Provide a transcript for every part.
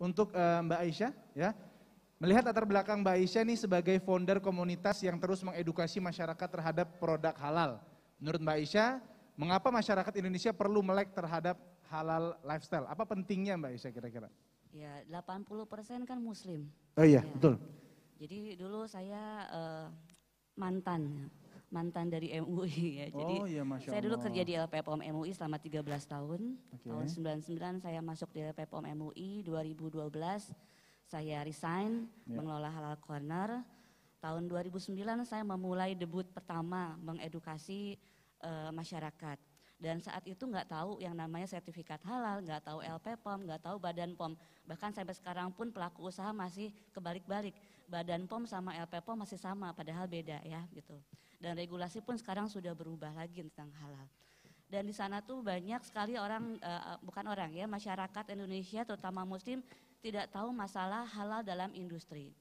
untuk Mbak Aisyah, ya. Melihat latar belakang Mbak Aisyah nih sebagai founder komunitas yang terus mengedukasi masyarakat terhadap produk halal. Menurut Mbak Aisyah, mengapa masyarakat Indonesia perlu melek terhadap halal lifestyle? Apa pentingnya Mbak Aisyah kira-kira? Ya, 80% kan Muslim. Oh iya, ya. betul. Jadi dulu saya mantan dari MUI ya. Jadi oh iya, Masya saya dulu Allah. kerja di LPPOM MUI selama 13 tahun. Oke. Tahun 99 saya masuk di LPPOM MUI, 2012 saya resign mengelola Halal Corner. Tahun 2009 saya memulai debut pertama mengedukasi masyarakat. Dan saat itu nggak tahu yang namanya sertifikat halal, nggak tahu LPPOM, nggak tahu Badan POM. Bahkan sampai sekarang pun pelaku usaha masih kebalik-balik. Badan POM sama LPPOM masih sama, padahal beda ya gitu. Dan regulasi pun sekarang sudah berubah lagi tentang halal. Dan di sana tuh banyak sekali orang, bukan orang ya, masyarakat Indonesia terutama Muslim tidak tahu masalah halal dalam industri.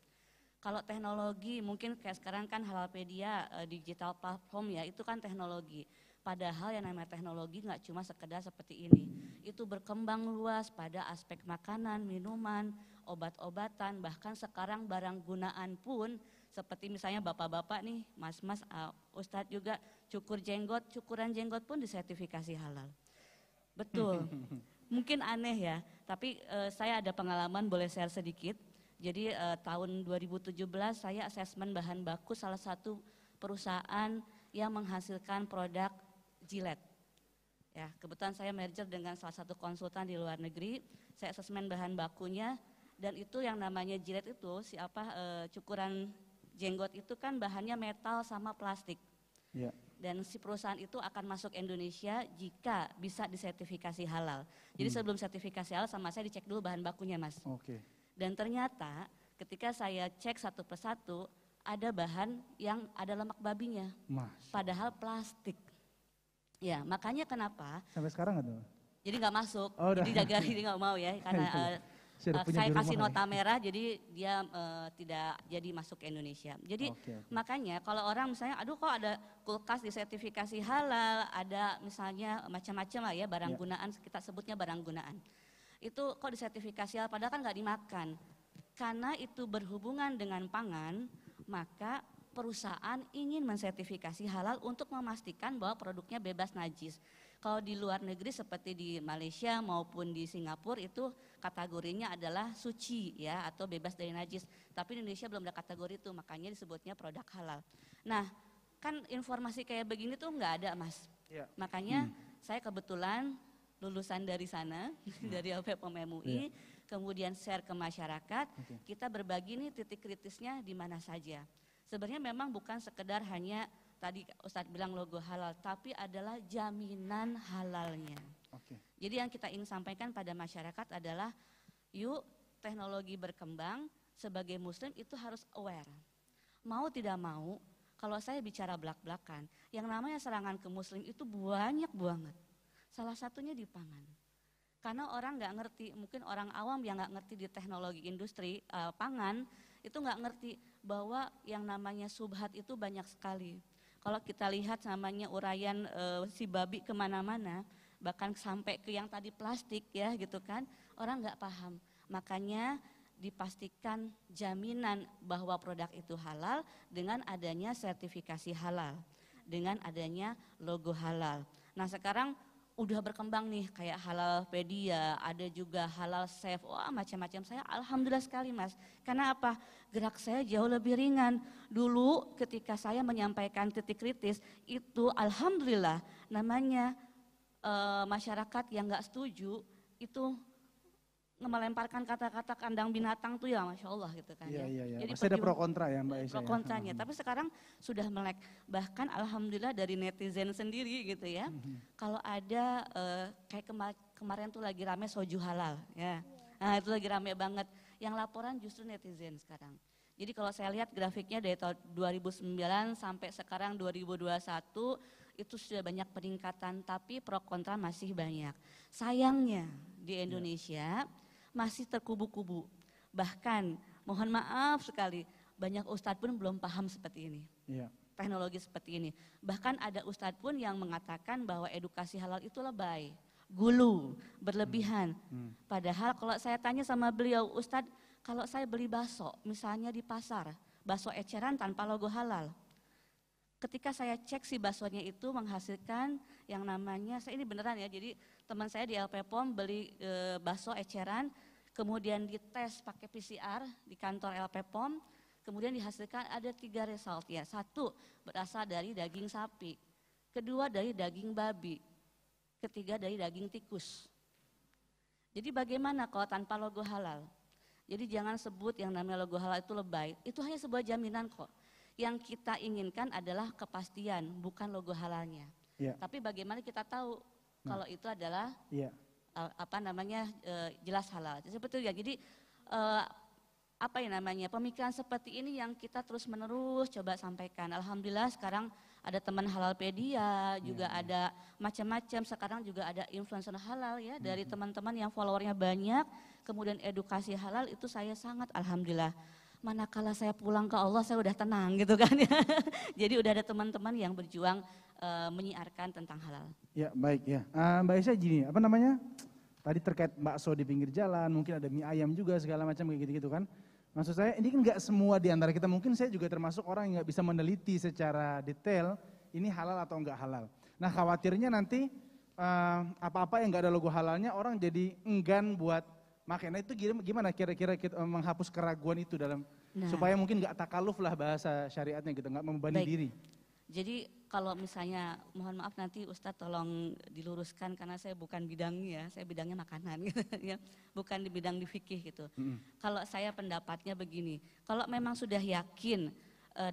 Kalau teknologi mungkin kayak sekarang kan Halalpedia, digital platform ya, itu kan teknologi. Padahal yang namanya teknologi nggak cuma sekedar seperti ini. Itu berkembang luas pada aspek makanan, minuman, obat-obatan, bahkan sekarang barang gunaan pun seperti misalnya bapak-bapak nih, mas-mas, ustadz juga cukuran jenggot pun disertifikasi halal. Betul, mungkin aneh ya, tapi saya ada pengalaman boleh share sedikit. Jadi tahun 2017 saya asesmen bahan baku salah satu perusahaan yang menghasilkan produk jilet. Ya, kebetulan saya merger dengan salah satu konsultan di luar negeri, saya asesmen bahan bakunya dan itu yang namanya jilet itu cukuran jenggot itu kan bahannya metal sama plastik. Ya. Dan si perusahaan itu akan masuk Indonesia jika bisa disertifikasi halal. Jadi sebelum sertifikasi halal sama saya dicek dulu bahan bakunya, Mas. Oke. Dan ternyata ketika saya cek satu persatu ada bahan yang ada lemak babinya, padahal plastik. Ya, makanya kenapa? Sampai sekarang nggak tuh? Jadi nggak masuk, Oh, jadi nggak mau ya, karena saya kasih nota merah, jadi dia tidak jadi masuk ke Indonesia. Jadi makanya kalau orang misalnya, aduh kok ada kulkas disertifikasi halal, ada misalnya macam-macam lah ya barang gunaan, kita sebutnya barang gunaan. Itu kok disertifikasi halal, padahal kan nggak dimakan. Karena itu berhubungan dengan pangan, maka perusahaan ingin mensertifikasi halal untuk memastikan bahwa produknya bebas najis. Kalau di luar negeri seperti di Malaysia maupun di Singapura itu kategorinya adalah suci ya atau bebas dari najis. Tapi di Indonesia belum ada kategori itu, makanya disebutnya produk halal. Nah, kan informasi kayak begini tuh nggak ada, Mas. Ya. Makanya saya kebetulan lulusan dari sana, dari LPPOM MUI, kemudian share ke masyarakat, kita berbagi nih titik kritisnya di mana saja. Sebenarnya memang bukan sekedar hanya tadi Ustadz bilang logo halal, tapi adalah jaminan halalnya. Jadi yang kita ingin sampaikan pada masyarakat adalah, yuk teknologi berkembang, sebagai muslim itu harus aware. Mau tidak mau, kalau saya bicara belak-belakan, yang namanya serangan ke muslim itu banyak banget. Salah satunya di pangan. Karena orang nggak ngerti, mungkin orang awam yang nggak ngerti di teknologi industri pangan, itu nggak ngerti bahwa yang namanya subhat itu banyak sekali. Kalau kita lihat namanya uraian si babi kemana-mana, bahkan sampai ke yang tadi plastik ya gitu kan, orang nggak paham. Makanya dipastikan jaminan bahwa produk itu halal dengan adanya sertifikasi halal, dengan adanya logo halal. Nah sekarang udah berkembang nih kayak Halalpedia, ada juga halal safe, wah macam-macam. Saya alhamdulillah sekali Mas, karena apa? Gerak saya jauh lebih ringan. Dulu ketika saya menyampaikan titik kritis itu alhamdulillah namanya masyarakat yang nggak setuju itu melemparkan kata-kata kandang binatang tuh ya Masya Allah gitu kan ya. Jadi masih ada pro kontra ya Mbak Aisyah. Pro kontranya, tapi sekarang sudah melek. Bahkan alhamdulillah dari netizen sendiri gitu ya. Kalau ada kayak kemarin tuh lagi rame soju halal ya. Nah itu lagi rame banget. Yang laporan justru netizen sekarang. Jadi kalau saya lihat grafiknya dari tahun 2009 sampai sekarang 2021 itu sudah banyak peningkatan, tapi pro kontra masih banyak. Sayangnya di Indonesia masih terkubu-kubu. Bahkan mohon maaf sekali, banyak ustadz pun belum paham seperti ini. Teknologi seperti ini. Bahkan ada ustadz pun yang mengatakan bahwa edukasi halal itu lebay. gulu, berlebihan. Padahal kalau saya tanya sama beliau, Ustadz, kalau saya beli bakso, misalnya di pasar, bakso eceran tanpa logo halal. Ketika saya cek si baksonya itu menghasilkan yang namanya, saya ini beneran ya, jadi teman saya di LP POM beli bakso eceran, kemudian dites pakai PCR di kantor LP POM, kemudian dihasilkan ada 3 result ya. 1 berasal dari daging sapi, kedua dari daging babi, ketiga dari daging tikus. Jadi bagaimana kalau tanpa logo halal? Jadi jangan sebut yang namanya logo halal itu lebay, itu hanya sebuah jaminan kok. Yang kita inginkan adalah kepastian, bukan logo halalnya. Ya. Tapi bagaimana kita tahu kalau itu adalah jelas halal. Seperti itu ya. Jadi pemikiran seperti ini yang kita terus menerus coba sampaikan. Alhamdulillah sekarang ada teman Halalpedia, juga ada macam-macam. Sekarang juga ada influencer halal ya dari teman-teman yang followernya banyak. Kemudian edukasi halal itu saya sangat alhamdulillah. Manakala saya pulang ke Allah saya udah tenang gitu kan ya. Jadi udah ada teman-teman yang berjuang menyiarkan tentang halal. Ya baik ya. Mbak Aisyah gini, tadi terkait bakso di pinggir jalan, mungkin ada mie ayam juga segala macam kayak gitu-gitu kan. Maksud saya ini kan nggak semua di antara kita, mungkin saya juga termasuk orang yang nggak bisa meneliti secara detail ini halal atau nggak halal. Nah khawatirnya nanti apa-apa yang nggak ada logo halalnya orang jadi enggan buat makan. Nah itu gimana kira-kira kita menghapus keraguan itu dalam supaya mungkin nggak takaluf lah bahasa syariatnya gitu, nggak membebani diri. Jadi kalau misalnya, mohon maaf nanti Ustadz tolong diluruskan karena saya bukan bidangnya, saya bidangnya makanan gitu ya, bukan di bidang di fikih gitu. Kalau saya pendapatnya begini, kalau memang sudah yakin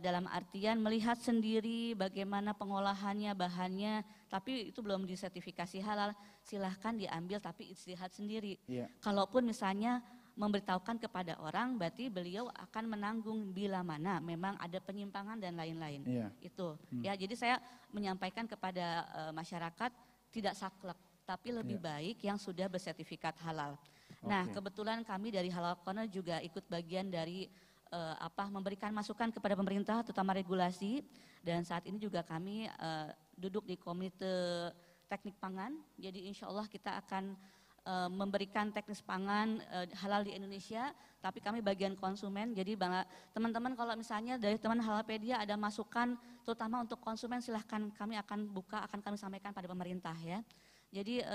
dalam artian melihat sendiri bagaimana pengolahannya, bahannya, tapi itu belum disertifikasi halal, silahkan diambil tapi istihad sendiri. Kalaupun misalnya memberitahukan kepada orang, berarti beliau akan menanggung bila mana memang ada penyimpangan dan lain-lain. Itu ya, jadi saya menyampaikan kepada masyarakat tidak saklek, tapi lebih baik yang sudah bersertifikat halal. Nah kebetulan kami dari Halal Corner juga ikut bagian dari memberikan masukan kepada pemerintah terutama regulasi, dan saat ini juga kami duduk di komite teknik pangan, jadi insya Allah kita akan memberikan teknis pangan halal di Indonesia, tapi kami bagian konsumen. Jadi teman-teman kalau misalnya dari teman Halalpedia ada masukan terutama untuk konsumen, silahkan kami akan buka, akan kami sampaikan pada pemerintah ya. Jadi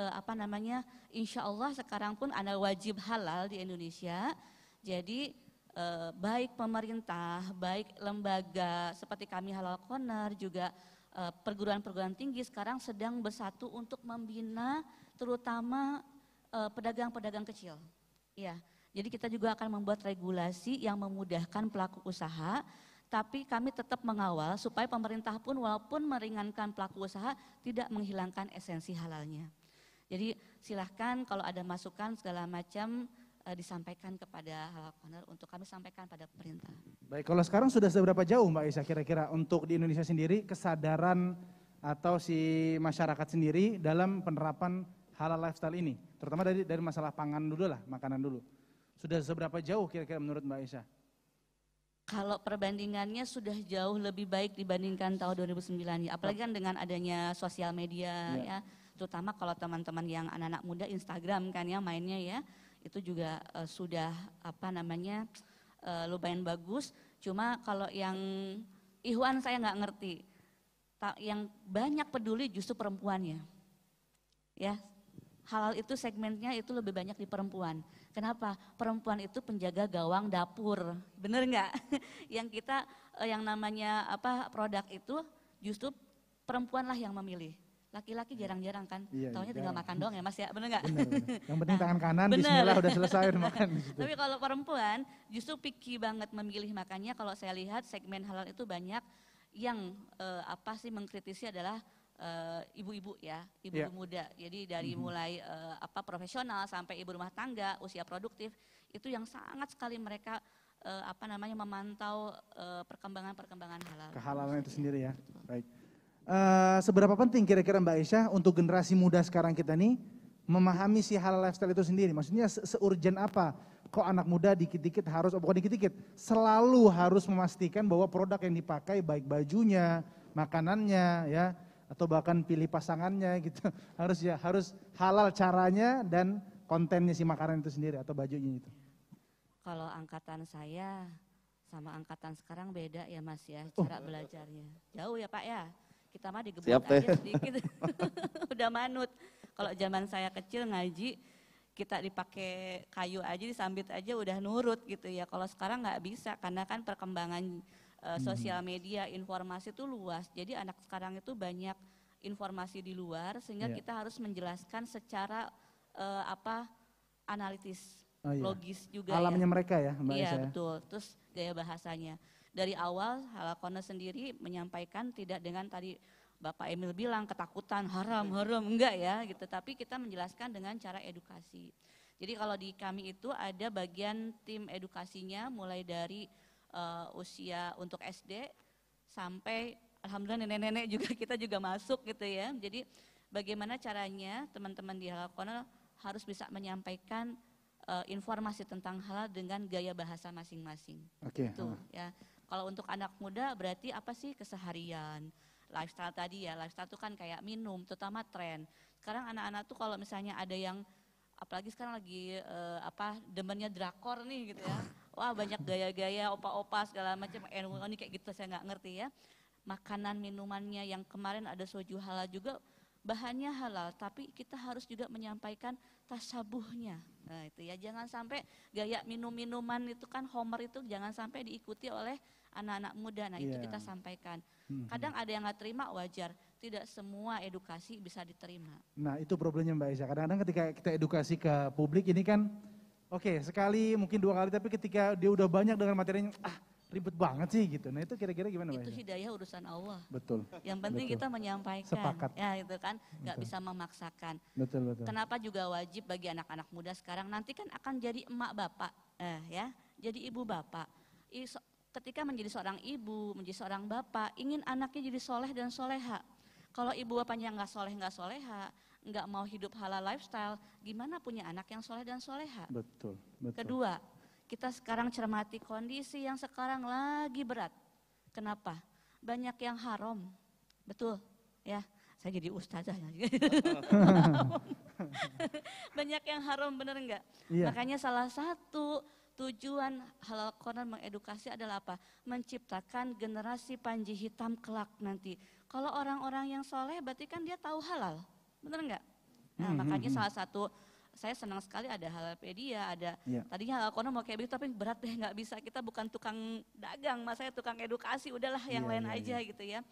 insya Allah sekarang pun ada wajib halal di Indonesia. Jadi baik pemerintah, baik lembaga seperti kami Halal Corner, juga perguruan-perguruan tinggi sekarang sedang bersatu untuk membina terutama pedagang-pedagang kecil. Ya, jadi kita juga akan membuat regulasi yang memudahkan pelaku usaha, tapi kami tetap mengawal supaya pemerintah pun walaupun meringankan pelaku usaha tidak menghilangkan esensi halalnya. Jadi silahkan kalau ada masukan segala macam disampaikan kepada Halal Corner untuk kami sampaikan pada pemerintah. Baik, kalau sekarang sudah seberapa jauh Mbak Aisyah kira-kira untuk di Indonesia sendiri kesadaran atau si masyarakat sendiri dalam penerapan halal lifestyle ini, terutama dari masalah pangan dulu lah, makanan dulu. Sudah seberapa jauh kira-kira menurut Mbak Aisyah? Kalau perbandingannya sudah jauh lebih baik dibandingkan tahun 2009 ya, apalagi kan dengan adanya sosial media ya, terutama kalau teman-teman yang anak-anak muda Instagram kan ya mainnya ya, itu juga sudah lumayan bagus. Cuma kalau yang Ikhwan saya nggak ngerti, yang banyak peduli justru perempuannya, ya. Halal itu segmennya itu lebih banyak di perempuan. Kenapa? Perempuan itu penjaga gawang dapur, bener nggak? Yang kita yang namanya produk itu justru perempuan lah yang memilih. Laki-laki jarang-jarang kan, taunya tinggal makan doang ya Mas ya, bener nggak? Yang penting tangan kanan, bismillah udah selesai udah makan. Tapi kalau perempuan justru picky banget memilih, makanya kalau saya lihat segmen halal itu banyak yang mengkritisi adalah ibu-ibu ya, ibu muda. Jadi dari mulai profesional sampai ibu rumah tangga, usia produktif, itu yang sangat sekali mereka memantau perkembangan halal. Kehalalan itu sendiri ya. Baik. Seberapa penting kira-kira Mbak Aisyah untuk generasi muda sekarang kita nih memahami si halal lifestyle itu sendiri? Maksudnya se-urgent apa? Kok anak muda dikit-dikit harus, bukan dikit-dikit, selalu harus memastikan bahwa produk yang dipakai baik bajunya, makanannya ya, atau bahkan pilih pasangannya gitu. Harus halal caranya dan kontennya si makanan itu sendiri atau bajunya itu. Kalau angkatan saya sama angkatan sekarang beda ya Mas ya, cara belajarnya. Jauh ya Pak ya. Kita mah digebuk aja sedikit, udah manut. Kalau zaman saya kecil ngaji, kita dipakai kayu aja, disambit aja udah nurut gitu ya. Kalau sekarang nggak bisa, karena kan perkembangan sosial media, informasi itu luas. Jadi anak sekarang itu banyak informasi di luar, sehingga kita harus menjelaskan secara analitis, logis juga. Alamnya mereka ya Mbak Aisyah. Iya betul, terus gaya bahasanya. Dari awal Halaqona sendiri menyampaikan tidak dengan tadi Bapak Emil bilang ketakutan, haram, enggak ya gitu. Tapi kita menjelaskan dengan cara edukasi. Jadi kalau di kami itu ada bagian tim edukasinya mulai dari usia untuk SD sampai alhamdulillah nenek-nenek juga kita juga masuk gitu ya. Jadi bagaimana caranya teman-teman di Halaqona harus bisa menyampaikan informasi tentang halal dengan gaya bahasa masing-masing. Oke. Gitu, ya. Kalau untuk anak muda berarti apa sih keseharian, lifestyle tadi ya, lifestyle itu kan kayak minum, terutama tren. Sekarang anak-anak tuh kalau misalnya ada yang, apalagi sekarang lagi demennya drakor nih gitu ya, wah banyak gaya-gaya, opa-opa segala macam, ini kayak gitu saya nggak ngerti ya. Makanan minumannya yang kemarin ada soju halal juga, bahannya halal, tapi kita harus juga menyampaikan tasabuhnya. Nah itu ya, jangan sampai gaya minum-minuman itu kan Homer itu jangan sampai diikuti oleh anak-anak muda. Nah itu kita sampaikan. Kadang ada yang nggak terima, wajar. Tidak semua edukasi bisa diterima. Nah itu problemnya Mbak Aisyah. Kadang-kadang ketika kita edukasi ke publik ini kan, sekali mungkin 2 kali, tapi ketika dia udah banyak dengan materinya, ribet banget sih gitu. Nah itu kira-kira gimana Mbak Aisyah? Itu hidayah urusan Allah. Betul. Yang penting kita menyampaikan. Sepakat. Ya itu kan, nggak bisa memaksakan. Betul. Kenapa juga wajib bagi anak-anak muda sekarang, nanti kan akan jadi emak bapak, jadi ibu bapak. Ketika menjadi seorang ibu, menjadi seorang bapak, ingin anaknya jadi soleh dan soleha. Kalau ibu bapaknya nggak soleh, nggak soleha, nggak mau hidup halal lifestyle, gimana punya anak yang soleh dan soleha? Betul. Kedua, kita sekarang cermati kondisi yang sekarang lagi berat. Kenapa? Banyak yang haram, betul ya. Saya jadi ustazah. Banyak yang haram, bener enggak? Iya. Makanya salah satu tujuan Halaqona mengedukasi adalah apa? Menciptakan generasi panji hitam kelak nanti. Kalau orang-orang yang soleh berarti kan dia tahu halal, bener enggak? Nah makanya salah satu, saya senang sekali ada Halalpedia, ada tadinya Halaqona mau kayak begitu tapi berat deh, nggak bisa, kita bukan tukang dagang Mas, saya tukang edukasi, udahlah yang lain aja gitu ya.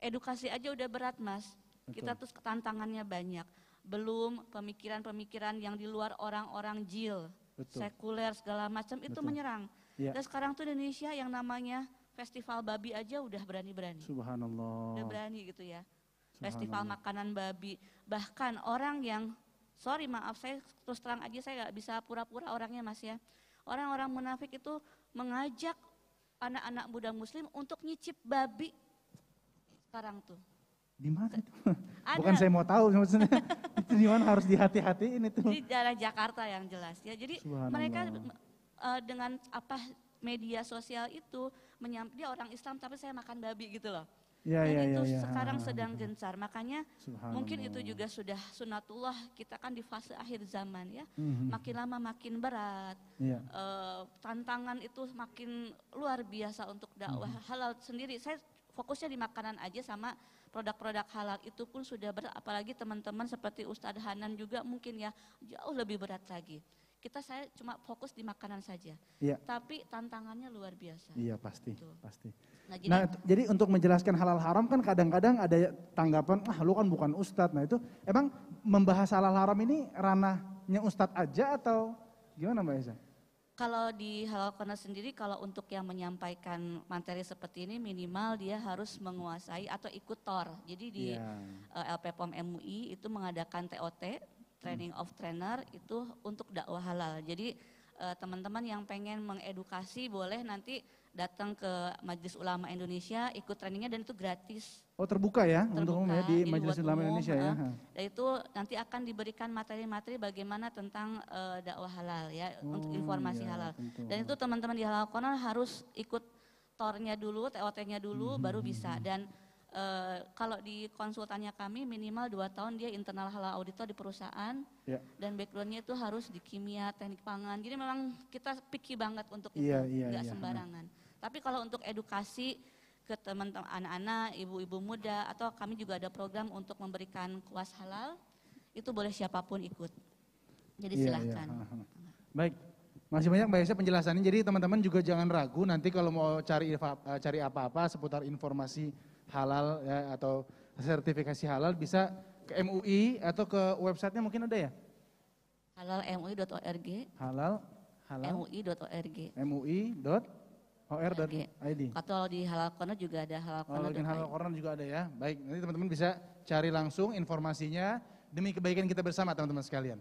Edukasi aja udah berat Mas, kita terus tantangannya banyak, belum pemikiran-pemikiran yang di luar orang-orang jil, sekuler segala macam itu menyerang. Dan sekarang tuh Indonesia yang namanya festival babi aja udah berani-berani. Subhanallah. Udah berani gitu ya. Festival makanan babi, bahkan orang yang maaf saya terus terang aja, saya nggak bisa pura-pura orangnya Mas ya. Orang-orang munafik itu mengajak anak-anak muda muslim untuk nyicip babi sekarang tuh. Di mana itu? Bukan saya mau tahu maksudnya. Itu di mana, harus dihati-hatiin itu. Di daerah Jakarta yang jelas ya. Jadi mereka dengan media sosial itu dia orang Islam tapi saya makan babi gitu loh. Itu sekarang sedang gencar, makanya mungkin itu juga sudah sunatullah, kita kan di fase akhir zaman ya, makin lama makin berat, tantangan itu makin luar biasa untuk dakwah halal sendiri. Saya fokusnya di makanan aja sama produk-produk halal itu pun sudah berat, apalagi teman-teman seperti Ustadz Hanan juga mungkin ya jauh lebih berat lagi. Saya cuma fokus di makanan saja, tapi tantangannya luar biasa. Iya pasti, pasti. Nah jadi untuk menjelaskan halal haram kan kadang-kadang ada tanggapan, lu kan bukan ustadz. Nah itu emang membahas halal haram ini ranahnya ustadz aja atau gimana Mbak Aisyah? Kalau di Halaqona sendiri, kalau untuk yang menyampaikan materi seperti ini minimal dia harus menguasai atau ikut TOR. Jadi di LPPOM MUI itu mengadakan TOT, Training of Trainer, itu untuk dakwah halal. Jadi teman-teman yang pengen mengedukasi boleh nanti datang ke Majelis Ulama Indonesia, ikut trainingnya dan itu gratis. Oh terbuka ya untuk umum ya di Majelis Ulama Indonesia ya. Dan itu nanti akan diberikan materi-materi bagaimana tentang dakwah halal ya, untuk informasi halal. Tentu. Dan itu teman-teman di Halaqona harus ikut TOR-nya dulu, TOT-nya dulu baru bisa. Dan Kalau di konsultannya kami minimal 2 tahun dia internal halal auditor di perusahaan dan backgroundnya itu harus di kimia, teknik pangan. Jadi memang kita picky banget untuk itu, nggak sembarangan. Tapi kalau untuk edukasi ke teman-teman anak-anak, ibu-ibu muda, atau kami juga ada program untuk memberikan kuas halal, itu boleh siapapun ikut. Jadi silahkan. Baik. Masih banyak Mbak Aisyah penjelasannya, jadi teman-teman juga jangan ragu nanti kalau mau cari apa-apa seputar informasi halal ya, atau sertifikasi halal bisa ke MUI atau ke websitenya mungkin ada ya? halalmui.org. Halal MUI.org. MUI.or.id. Atau di Halal Corner juga ada Halal Corner juga ada ya. Baik, nanti teman-teman bisa cari langsung informasinya demi kebaikan kita bersama teman-teman sekalian.